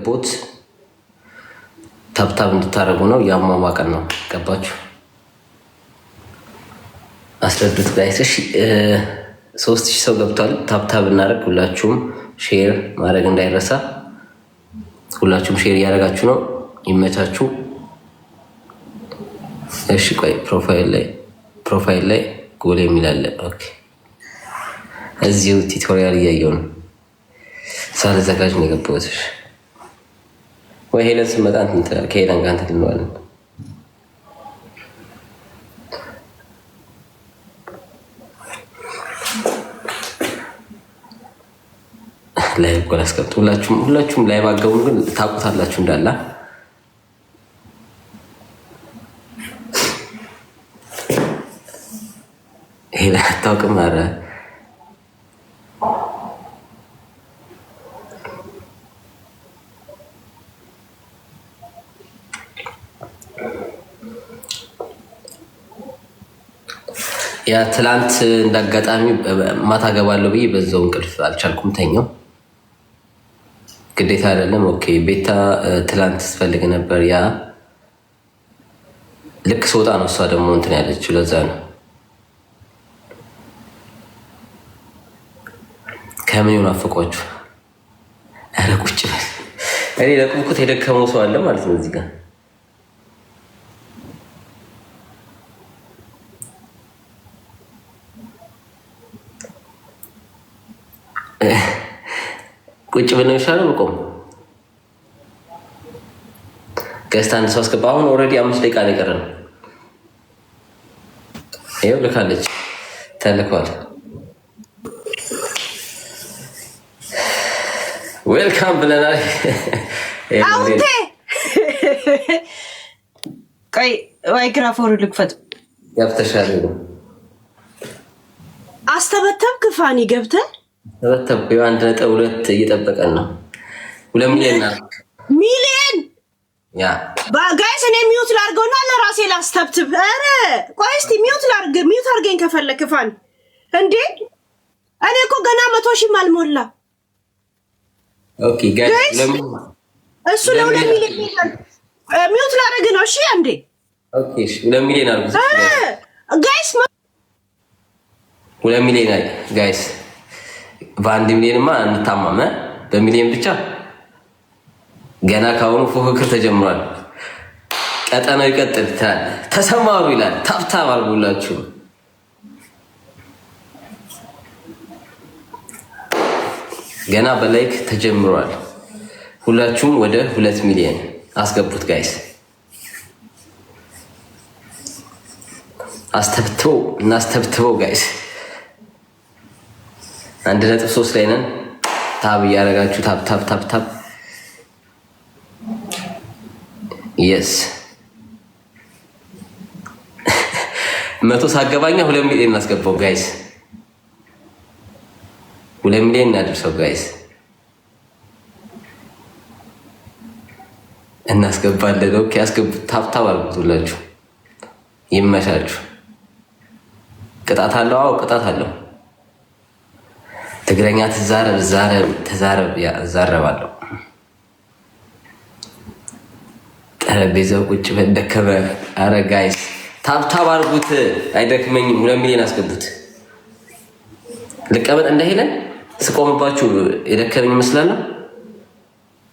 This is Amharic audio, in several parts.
ቦት ታብታብ እንድታረጉ ነው። ያሟሟቀን ነው። ገባችሁ? አስረዱት ጋይስ። እሺ 3000 ሰው ገብቷል። ታብታብ እናደርግ። ሁላችሁም ሼር ማድረግ እንዳይረሳ። ሁላችሁም ሼር እያደረጋችሁ ነው። ይመቻችሁ። እሺ ቆይ ፕሮፋይል ላይ ጎል የሚላለ ኦኬ። እዚሁ ቱቶሪያል እያየሁ ነው። ሳልዘጋጅ ነው የገባሁት። ወይ ሄለን ስመጣ ከሄለን ጋር እንትን እንለዋለን። ላይ ጎል አስቀምጡ። ሁላችሁም ላይ ባገቡ ግን ታውቁታላችሁ እንዳላ ሄለን አታውቅም። ኧረ ያ ትላንት እንዳጋጣሚ ማታ ገባለሁ ብዬ በዛው እንቅልፍ አልቻልኩም፣ ተኛው። ግዴታ አይደለም። ኦኬ ቤታ ትላንት ስፈልግ ነበር። ያ ልክ ስወጣ ነው እሷ ደግሞ እንትን ያለችው። ለዛ ነው ከምን ይሆን አፈቋችሁ። ኧረ ቁጭ በል። እኔ ለቁምኩት የደከመው ሰው አለ ማለት ነው እዚህ ጋር። ቁጭ ብለው ይሻላል። ቆም ገዝታ አንድ ሰው አስገባ። አሁን ኦልሬዲ 5 ደቂቃ ነው የቀረን። ይኸው ልካለች፣ ተልኳል። ዌልካም ብለናል። አውቴ ቆይ ማይክራፎኑ ልክፈት። ገብተሻል? አስተበተብክ ፋኒ ገብተህ ተበተብኩ። 1.2 እየጠበቀን ነው። 2 ሚሊዮን ያ ጋይስ። እኔ ሚውት ላድርገውና ለራሴ ላስተብትብ። ኧረ ቆይ እስኪ ሚውት አድርገኝ ከፈለክ ፋኒ። እንዴ እኔ እኮ ገና 100,000 አልሞላ። ኦኬ ጋይስ እሱ ለ2 ሚሊዮን ሚውት ላድርግ ነው። እሺ እንዴ ኦኬ እሺ 2 ሚሊዮን አድርጉ ጋይስ። 2 ሚሊዮን ጋይስ። በ1 ሚሊዮንማ እንታማመ። በሚሊዮን ብቻ ገና ካሁኑ ፉክክር ተጀምሯል። ቀጠናው ይቀጥል ትላል። ተሰማሩ ይላል። ታብታብ አድርጉላችሁ። ገና በላይክ ተጀምሯል። ሁላችሁም ወደ 2 ሚሊዮን አስገቡት ጋይስ። እናስተብትበው ጋይስ። 1.3 ላይ ነን። ታብ እያደረጋችሁ ታብ የስ 100 ሳገባኛ 2 ሚሊዮን እናስገባው ጋይስ። 2 ሚሊዮን እናድርሰው ጋይስ። እናስገባለን። ኦኬ አስገቡት። ታብታብ አድርጉላችሁ። ይመሻችሁ። ቅጣት አለው። አዎ ቅጣት አለው። ትግረኛ ተዛረባለሁ። ጠረጴዛው ቁጭ በደከመ። አረ ጋይስ ታብታብ አድርጉት። አይደክመኝም። 2 ሚሊዮን አስገቡት። ልቀመጥ እንዳይለን ስቆምባችሁ የደከመኝ ይመስላለሁ።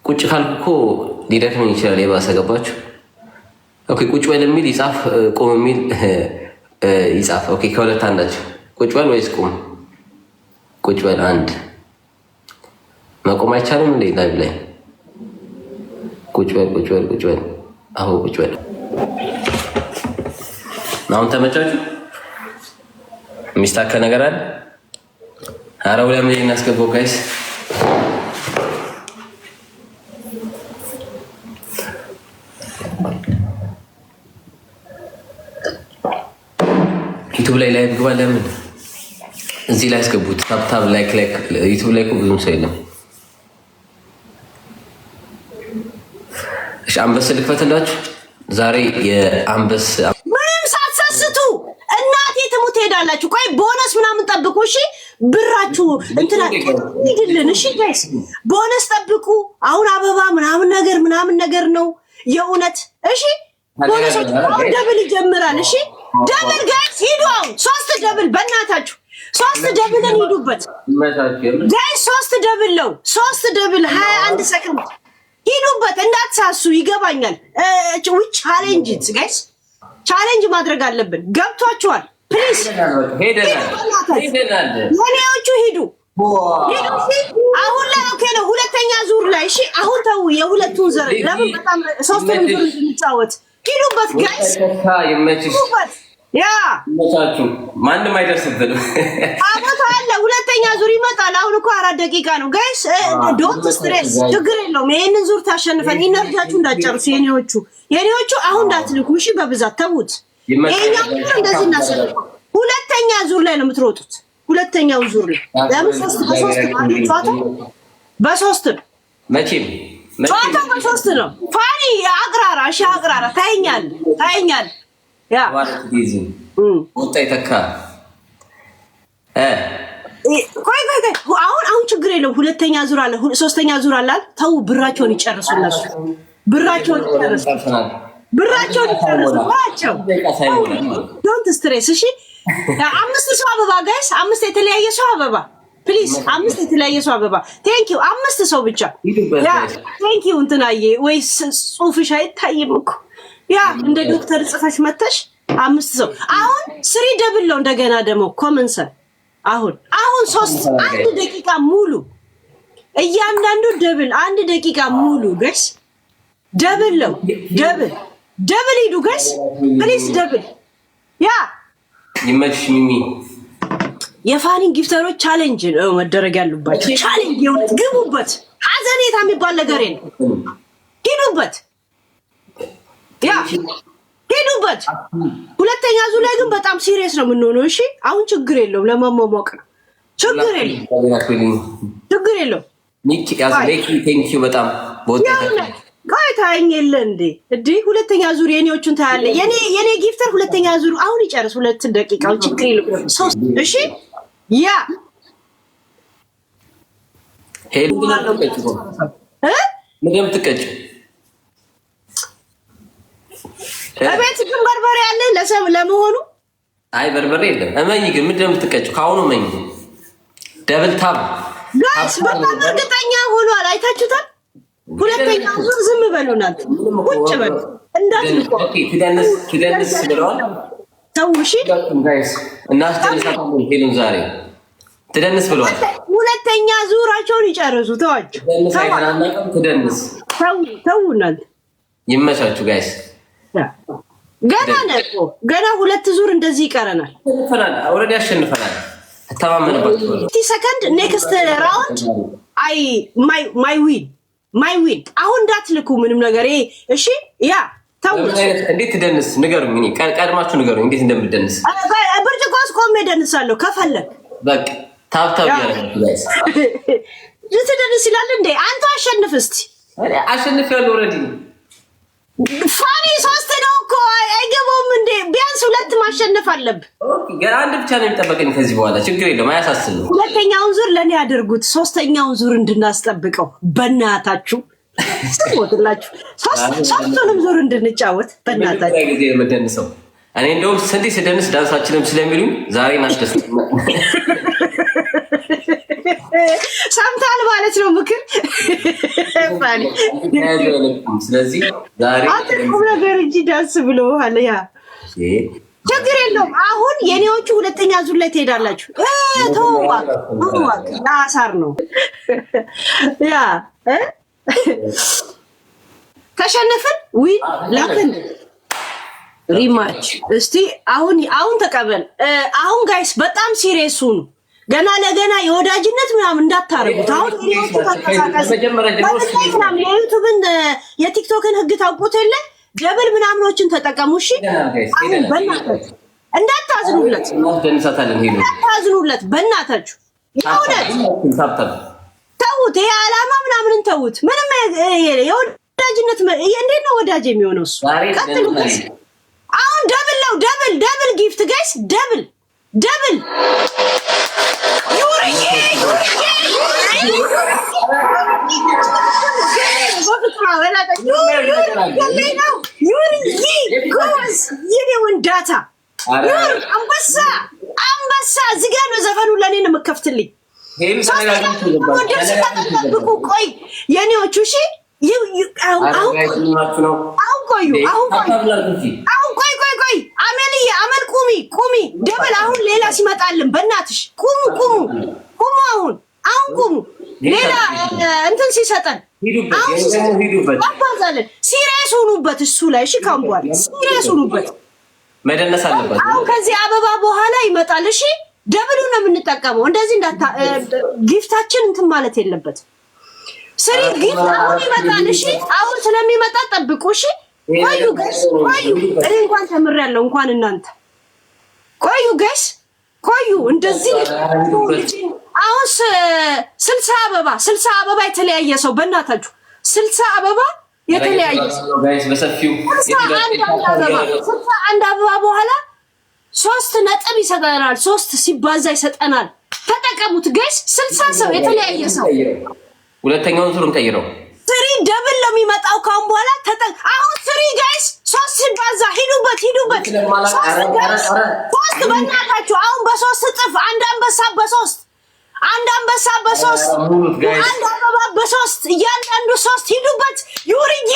ቁጭ ካልኩ እኮ ሊደክመኝ ይችላል። የባሰ ገባችሁ? ኦኬ ቁጭ በል የሚል ይጻፍ፣ ቁም የሚል ይጻፍ። ኦኬ ከሁለት አንዳችሁ ቁጭ በል ወይስ ቁም? ቁጭ በል። አንድ መቆም አይቻልም እንዴ? ላይቭ ላይ ቁጭ በል። አሁን ቁጭ በል። አሁን ተመቻችሁ? የሚስታከል ነገር አለ? አረ 2 ሚሊዮን እናስገባው ጋይስ። ዩቱብ ላይ ላይቭ ግባ። ለምን እዚህ ላይ አስገቡት? ታብታብ ላይክ ዩቱብ ላይ ብዙም ሰው የለም። እሺ አንበስ ልክፈትላችሁ ዛሬ። የአንበስ ምንም ሳትሰስቱ እናቴ ትሙት ትሄዳላችሁ። ቆይ ቦነስ ምናምን ጠብቁ እሺ። ብራችሁ እንትና ይድልን። እሺ ጋይስ ቦነስ ጠብቁ። አሁን አበባ ምናምን ነገር ነው የእውነት። እሺ ቦነስ አሁን ደብል ይጀምራል። እሺ ደብል ጋይስ ሂዱ። አሁን 3 ደብል በእናታችሁ 3 ደብልን ሂዱበት ጋይስ። 3 ደብል ነው 3 ደብል 21 ሰከንድ ሂዱበት። እንዳትሳሱ ይገባኛል። ቻሌንጅ ጋይስ ቻሌንጅ ማድረግ አለብን። ገብቷችኋል? ፕሊዝ ወኔዎቹ ሂዱ። አሁን ላይ ኦኬ ነው። ሁለተኛ ዙር ላይ እሺ። አሁን ተው የሁለቱን ዘር ለምን በጣም ሶስተኛ ዙር እንጫወት። ሂዱበት ጋይስ ይመችሽ። ያ ይመቻችሁ። ማንም አይደርስብንም። አቦታ አለ። ሁለተኛ ዙር ይመጣል። አሁን እኮ 4 ደቂቃ ነው ጋይስ። ዶንት ስትሬስ፣ ችግር የለውም። ይሄንን ዙር ታሸንፈን ኢነርጂያችሁ እንዳትጨርሱ የኔዎቹ አሁን እንዳትልኩ እሺ። በብዛት ተውት። ይሄኛው እንደዚህ እናሰልፈው። ሁለተኛ ዙር ላይ ነው የምትሮጡት። ሁለተኛው ዙር ላይ ለምን በሶስት ነው መቼም ጨዋታው በሶስት ነው። ፋኒ አቅራራ እሺ፣ አቅራራ ታየኛል ያ ወጣ ይተካ አሁን ችግር የለውም። ሁለተኛ ዙር አለ፣ ሶስተኛ ዙር አለ። ተው ብራቸውን ይጨርሱ እነሱ ብራቸውን ይጨርሱ። ዶንት ስትሬስ እሺ። 5 ሰው አበባ ጋይስ፣ 5 የተለያየ ሰው አበባ ፕሊዝ፣ 5 የተለያየ ሰው አበባ። ቴንኪው 5 ሰው ብቻ ያ ቴንኪው። እንትናዬ ወይስ ጽሁፍሽ አይታይም እኮ ያ እንደ ዶክተር ጽፈሽ መተሽ 5 ሰው። አሁን 3 ደብል ነው። እንደገና ደግሞ ኮመንሰን አሁን 3 1 ደቂቃ ሙሉ እያንዳንዱ ደብል 1 ደቂቃ ሙሉ ጋይስ ደብል ነው። ደብል ሂዱ ጋይስ ፕሊዝ ደብል ያ ይመችሽ። ሚሚ የፋኒን ጊፍተሮች ቻሌንጅ ነው መደረግ ያሉባቸው። ቻሌንጅ የእውነት ግቡበት። ሀዘኔታ የሚባል ነገር የለም። ሂዱበት ያ ሂዱበት። ሁለተኛ ዙር ላይ ግን በጣም ሲሪየስ ነው የምንሆነው። እሺ አሁን ችግር የለውም። ለማሟሟቅ ነው ችግር የለውም። ኒክ ያዝ ሌኪ ቴንኪዩ በጣም ቦታ ታየኝ የለ እንዴ ሁለተኛ ዙር የኔዎቹን ታያለ። የኔ ጊፍተር ሁለተኛ ዙር አሁን ይጨርስ። 2 ደቂቃው ችግር የለውም። 3 እሺ ያ ሄሉ ምንም ትቀጭ እቤት ግን በርበሬ ያለ ለመሆኑ? አይ በርበሬ የለም። እመኝ ግን ምንድን ነው የምትቀጭው? ከአሁኑ እመኝ። ደብል ታብ ጋይስ በጣም እርግጠኛ ሆኗል። አይታችሁታል? ሁለተኛ ዙር ዝም በሉናል። ቁጭ በሉ እንዳትልቆ ትደንስ ብለዋል። ተውሺ ጋይስ እናስደንሳታለን። ሄሉን ዛሬ ትደንስ ብለዋል። ሁለተኛ ዙራቸውን ይጨርሱ። ተዋቸው። ትደንስ ተውናል። ይመቻችሁ ጋይስ። ገና ነው ገና 2 ዙር እንደዚህ ይቀረናል። ኦልሬዲ አሸንፈናል። ተማመንባችሁ። 30 ሰከንድ ኔክስት ራውንድ አይ ማይ ዊን። አሁን እንዳትልኩ ምንም ነገር እሺ። ያ ታው እንዴት ትደንስ ንገሩኝ። እኔ ቀድማችሁ ንገሩኝ እንዴት እንደምትደንስ። ብርጭቆስ ቆሜ ደንሳለሁ ከፈለክ በቃ ታብታብ ያረጋግጡ ጋይስ። ልትደንስ ይላል እንዴ? አንተ አሸንፍ እስቲ። አሸንፌያለሁ ኦልሬዲ። ፋኒ 3 ነው እኮ አይገባውም እንዴ? ቢያንስ 2 ማሸነፍ አለብህ። ገና 1 ብቻ ነው የሚጠበቀኝ ከዚህ በኋላ። ችግር የለም አያሳስብም። ሁለተኛውን ዙር ለኔ ያደርጉት፣ ሶስተኛውን ዙር እንድናስጠብቀው በእናታችሁ ስትሞትላችሁ። ሶስቱንም ዙር እንድንጫወት በእናታችሁ ጊዜ የምደንሰው እኔ እንደውም ስንዴ ስደንስ ዳንሳችንም ስለሚሉኝ ዛሬ ናስደስ ሰምታል ማለት ነው ምክር። ስለዚህ ዛሬ አትቁም ነገር እንጂ ዳንስ ብለዋል። ያ ችግር የለውም። አሁን የኔዎቹ ሁለተኛ ዙር ላይ ትሄዳላችሁ። ተዋቅ ለአሳር ነው ያ ተሸነፍን ዊን ላክን ሪማች እስቲ አሁን ተቀበል። አሁን ጋይስ በጣም ሲሪየስ ሁኑ። ገና ለገና የወዳጅነት ምናምን እንዳታረጉት። አሁን የዩቱብን የቲክቶክን ህግ ታውቁት የለ ደብል ምናምኖችን ተጠቀሙ። እሺ አሁን በእናታችሁ እንዳታዝኑለት፣ በእናታችሁ ተዉት። ይሄ ዓላማ ምናምንን ተዉት። ምንም የወዳጅነት እንዴት ነው ወዳጅ የሚሆነው? እሱ ቀጥሉበት። አሁን ደብል ነው፣ ደብል ጊፍት ጋይስ፣ ደብል ደብል ወንዳታ አንበሳ እዚህ ጋር ነው ዘፈኑ ለእኔ ነው የምከፍትልኝ። ጠብቁ ቆይ የኔዎቹ እሺ አሁን ቆይ አመልዬ አመል ቁሚ ደብል አሁን ሌላ ሲመጣልን በእናትሽ ቁሙ አሁን ቁሙ ሌላ እንትን ሲሰጠን አባዛለን ሲሪየስ ሁኑበት እሱ ላይ እሺ ካምቧል ሲሪየስ ሁኑበት መደነስ አለበት አሁን ከዚህ አበባ በኋላ ይመጣል እሺ ደብሉ ነው የምንጠቀመው እንደዚህ እንዳታ ጊፍታችን እንትን ማለት የለበት ስሪ ጊፍት አሁን ይመጣል እሺ አሁን ስለሚመጣ ጠብቁ እሺ ቆዩ እኔ እንኳን ተምሬያለሁ እንኳን እናንተ ቆዩ ጋይስ ቆዩ እንደዚህ አሁን 60 አበባ የተለያየ ሰው በእናታችሁ 60 አበባ የተለያየ ጋይስ በሰፊው አንድ አበባ በኋላ 3 ነጥብ ይሰጠናል 3 ሲባዛ ይሰጠናል ተጠቀሙት ጋይስ 60 ሰው የተለያየ ሰው ሁለተኛውን ዙር እንቀይረው ስሪ ደብል ለሚመጣው ካሁን በኋላ አሁን ስሪ ጋይስ 3 ሲባዛ ሂዱበት 3 በእናታችሁ አሁን በ3 እጥፍ አንድ አንበሳ በ3 አንድ አበባ በ3 እያንዳንዱ 3 ሂዱበት ዩሪዬ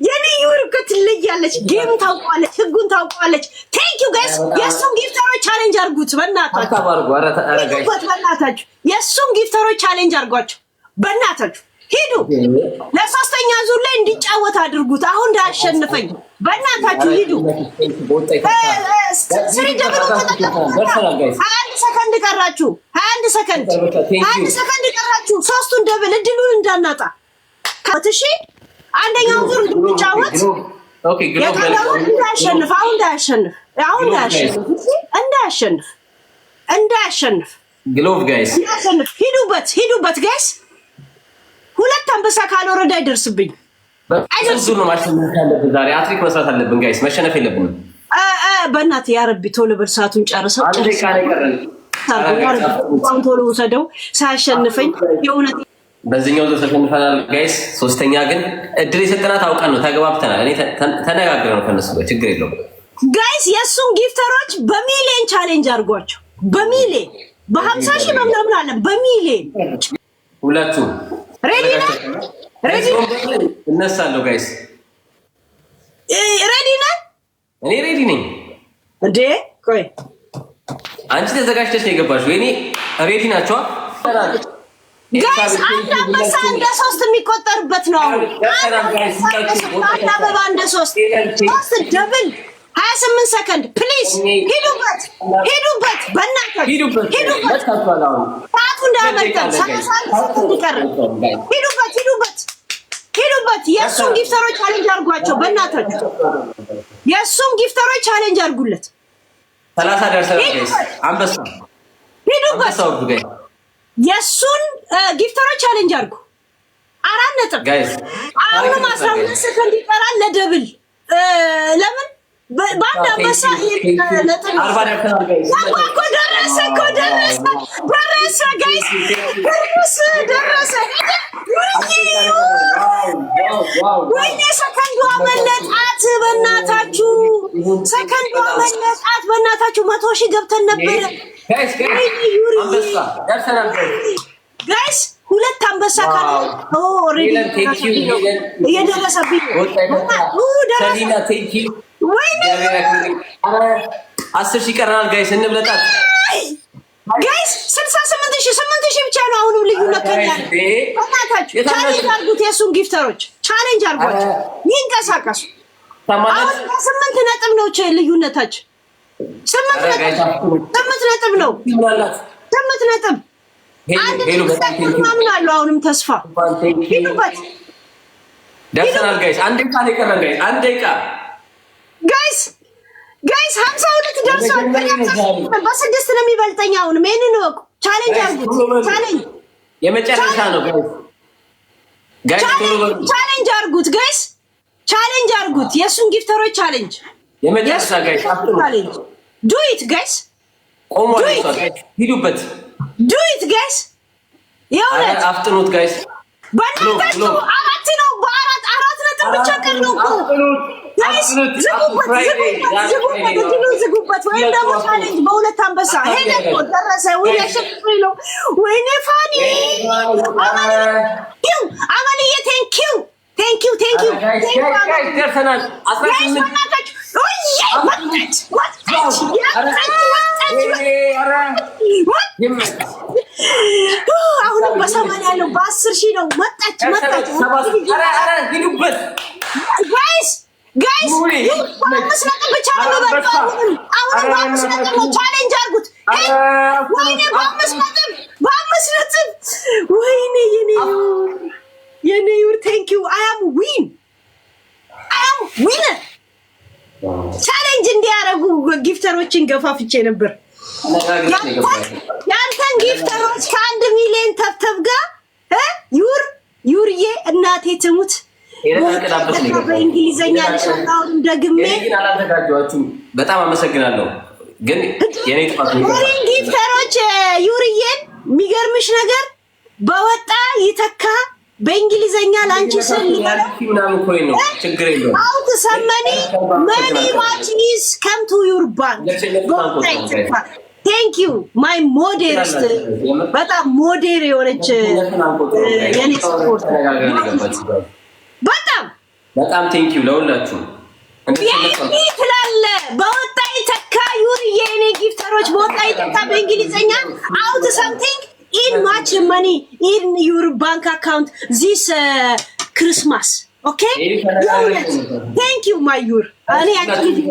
የኔ ዩሪክ ትለያለች ጌም ታውቃለች ህጉን ታውቃለች ቴንክ ዩ ጋይስ የሱን ጊፍተሮች ቻሌንጅ አርጉት በእናታችሁ የሱን ጊፍተሮች ቻሌንጅ አርጓቸው በእናታችሁ ሂዱ ለሶስተኛ ዙር ላይ እንዲጫወት አድርጉት አሁን እንዳያሸንፈኝ በእናታችሁ ሂዱ ስሪ ደብሉ ተጠቀሙ 21 ሰከንድ ቀራችሁ 21 ሰከንድ ቀራችሁ ሶስቱን ደብል እድሉን እንዳናጣ እሺ አንደኛው ዙር እንዲጫወት ኦኬ ግሎብ እንዳያሸንፍ ግሎብ ጋይስ ሂዱበት ጋይስ ሁለት አንበሳ ካልወረደ አይደርስብኝ አይደርሱም ነው ማሸነፍ ያለብን ዛሬ አትሪክ መስራት አለብን ጋይስ መሸነፍ የለብንም በእናትህ ያ ረቢ ቶሎ በርሳቱን ጨርሰው ቶሎ ወሰደው ሳያሸንፈኝ የእውነት በዚህኛው ዙር ተሸንፈናል ጋይስ ሶስተኛ ግን እድል የሰጠናት አውቀን ነው ተግባብተናል እኔ ተነጋግረን ነው ከነሱ ጋር ችግር የለውም ጋይስ የሱን ጊፍተሮች በሚሊዮን ቻሌንጅ አድርጓቸው በሚሊዮን በ50 ሺህ ምናምን አለ በሚሊዮን ሁለቱ ሬዲ እነሳለሁ ጋይስ ሬዲ ነህ እኔ ሬዲ ነኝ እንዴ ቆይ አንቺ ተዘጋጅተሽ ነው የገባሽው እኔ ሬዲ ናቸው ጋይስ አንድ አንበሳ እንደ 3 የሚቆጠርበት ነው አንድ አበባ እንደ 3 ደብል 28 ሰከንድ ፕሊዝ ሂዱበት በእናትህ ሰዓቱ እንዳያመልጠን 31 ሰከንድ ይቀር ሂዱበት የእሱን ጊፍተሮች ቻሌንጅ አድርጓቸው በእናታችሁ የእሱን ጊፍተሮች ቻሌንጅ አድርጉለት 30 ደርሰናል ጋይስ አንበሳ ሂዱበት የእሱን ጊፍተሮች ቻሌንጅ አድርጉ 4 ነጥብ ጋይስ አሁንም 12 ሰከንድ ይቀራል ለደብል ለምን በአንድ አንበሳ ነጥብ 40 ደርሰናል ጋይስ ደረሰ ጋይስ ደረሰ ወይኔ ሰከንዷ መለጣት በእናታችሁ በእናታችሁ 100 ሺህ ገብተን ነበረ ጋይስ ሁለት አንበሳ ካለ እየደረሰብኝ ወይኔ 10 ሺህ ይቀረናል ጋይስ እንብለጣት ጋይስ 68 ሺህ ብቻ ነው አሁንም ልዩነት ከኛል በእናታችሁ ቻሌንጅ አድርጉት የሱን ጊፍተሮች ቻሌንጅ አድርጓቸው ይንቀሳቀሱ አሁን 8 ነጥብ ነው ልዩነታችን 8 ነጥብ ነው 8 ነጥብ አንድ አለው አሁንም ተስፋ ሂዱበት ደርሰናል ጋይስ አንድ ደቂቃ ነው የቀረን ጋይስ አንድ ደቂቃ ጋይስ 52 ደርሷል በ6 ነው የሚበልጠኝ አሁንም ይሄንን ወቁ ቻሌንጅ አድርጉት ቻሌንጅ የመጨረሻ ነው ጋይስ ቻሌንጅ አድርጉት ጋይስ ቻሌንጅ አድርጉት የሱን ጊፍተሮች ቻሌንጅ የመጨረሻ ጋይስ ዱ ኢት ጋይስ ቆሟል። ሂዱበት ዱይት ጋይስ የእውነት አፍጥኑት ጋይስ። በእናታችሁ አራት ነው አራት ነጥብ ብቻ ቀረው እኮ ጋይስ። ዝጉበት ወይም ደግሞ ቻሌንጅ በሁለት አንበሳ ሄደ እኮ ደረሰ። ነው ወይኔ ፋኒ አማንዬ ቴንኪው ደርሰናል። 18 አሁንም በሰማንያ ያለው በ10 ሺህ ነው። መጣች ሂዱበት ጋይስ በአምስት ነጥብ ብቻ ነው የሚበልጠው። አሁንም በአምስት ነጥብ ነው። ቻሌንጅ አድርጉት። ወይኔ በአምስት ነጥብ ወይኔ የኔ ዩር ቴንኪው አይ አም ዊነር። ቻሌንጅ እንዲያደርጉ ጊፍተሮችን ገፋፍቼ ነበር። ያንተን ጊፍተሮች ከ1 ሚሊዮን ተብተብ ጋር ዩርዬ እናቴ ትሙት በእንግሊዘኛ ልሸናውን ደግሜ በጣም አመሰግናለሁ። ግን የኔ ጥፋት ጊፍተሮች ዩርዬን የሚገርምሽ ነገር በወጣ ይተካ በእንግሊዘኛ ላንቺ ስል ነው። ችግር የለውም። አውት ሰመኒ መኒ ማች ኢዝ ከም ቱ ዩር ባንክ ቴንክ ዩ ማይ ሞዴርስት። በጣም ሞዴር የሆነች የኔ ስፖርት በጣም ቴንክ ዩ ለሁላችሁ። ትላለ በወጣ ይተካ ዩርዬ የኔ ጊፍተሮች በወጣ ይተካ በእንግሊዘኛ አውት ሰምቲንግ in much money in your bank account this Christmas. Okay? Thank you my your. እኔ actually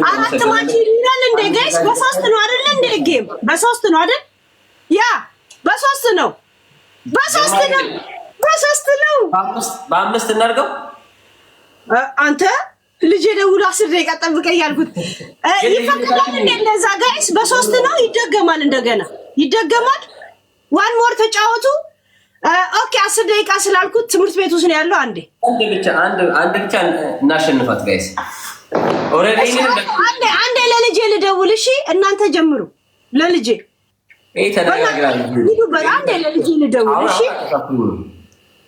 አራት ማች ይላል እንደ ጋይስ በሶስት ነው አይደል? እንደ ጌም በሶስት ነው አይደል? ያ በሶስት ነው። በአምስት እናድርገው። አንተ ልጅ ደውሎ 10 ደቂቃ ጠብቀኝ ያልኩት ይፈቀዳል እንደ እንደዛ ጋይስ በሶስት ነው። ይደገማል እንደገና ይደገማል። ዋን ሞር ተጫወቱ። ኦኬ 10 ደቂቃ ስላልኩት ትምህርት ቤት ውስጥ ነው ያለው። አንድ ብቻ እናሸንፋት ጋይስ። ኦሬዲ አንዴ ለልጄ ልደውል። እሺ እናንተ ጀምሩ። ለልጄ ተደጋግራል። አንዴ ለልጄ ልደውል። እሺ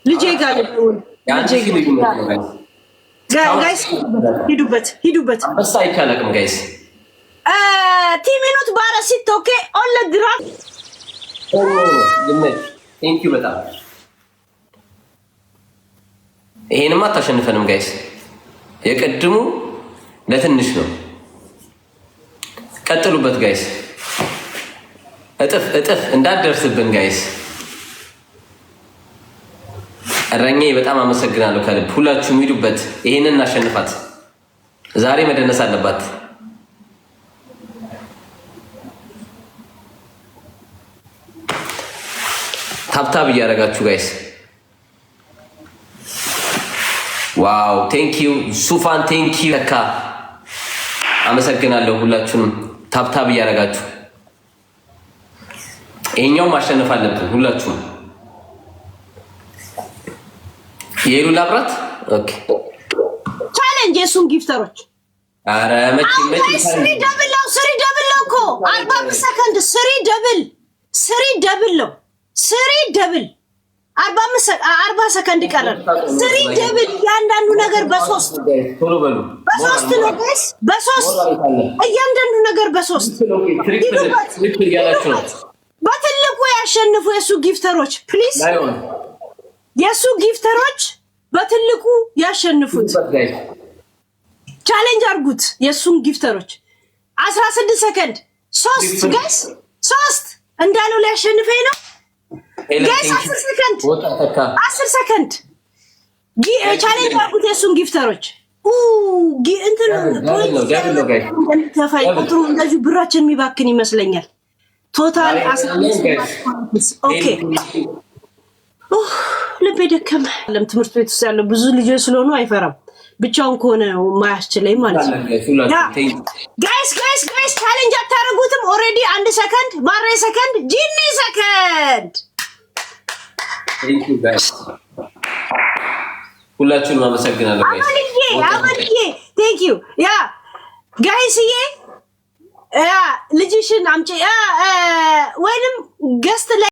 ልጄ ጋር ልደውል። ጋይስ ሂዱበት። አንበሳ አይቻለቅም ጋይስ። ቲሚኑት ባረ ሲቶኬ ኦለ ድራፍ ቴንክ ዩ በጣም ይሄንማ አታሸንፈንም ጋይስ። የቅድሙ ለትንሽ ነው። ቀጥሉበት ጋይስ። እጥፍ እንዳትደርስብን ጋይስ። እረኛዬ በጣም አመሰግናለሁ ከልብ። ሁላችሁም ሂዱበት። ይሄንን እናሸንፋት። ዛሬ መደነስ አለባት። ታብታብ እያደረጋችሁ ጋይስ። ዋው ቴንኪዩ ሱፋን ቴንኪዩ ተካ አመሰግናለሁ። ሁላችሁንም ታብታብ እያደረጋችሁ ይሄኛው ማሸነፍ አለብን ሁላችሁም። የሉ ላብራት ኦኬ ቻሌንጅ የሱን ጊፍተሮች አረ መቼ ስሪ ደብል ነው እኮ 45 ሰከንድ ስሪ ደብል ነው 40 ሰከንድ ቀረን። ስሪ ደብል እያንዳንዱ ነገር በሶስት ቶሎ በሉ። በሶስት ነው ጋይስ በሶስት እያንዳንዱ ነገር በሶስት በትልቁ ያሸንፉ የሱ ጊፍተሮች ፕሊዝ። የሱ ጊፍተሮች በትልቁ ያሸንፉት። ቻሌንጅ አርጉት የሱን ጊፍተሮች 16 ሰከንድ 3 ጋይስ 3 እንዳለው ሊያሸንፈኝ ነው ጋይስ 10 ሰከንድ ቻሌንጅ አርጉት የሱን ጊፍተሮች እንትን ቁጥሩ እንደዚህ ብራችን የሚባክን ይመስለኛል። ቶታል 15 ኦኬ ልቤ ደከመ። ትምህርት ቤት ውስጥ ያለው ብዙ ልጆች ስለሆኑ አይፈራም። ብቻውን ከሆነ ማያስችለኝ ማለት ነው። ጋይስ ቻሌንጅ አታረጉትም? ኦሬዲ 1 ሰከንድ ባሬ ሰከንድ ጂኒ ሰከንድ። ቴንክ ዩ ጋይስ ሁላችሁንም አመሰግናለሁ ጋይስ። አማንዬ ቴንክ ዩ ያ ጋይስዬ ልጅሽን አምጪ ወይንም ገስት ላይ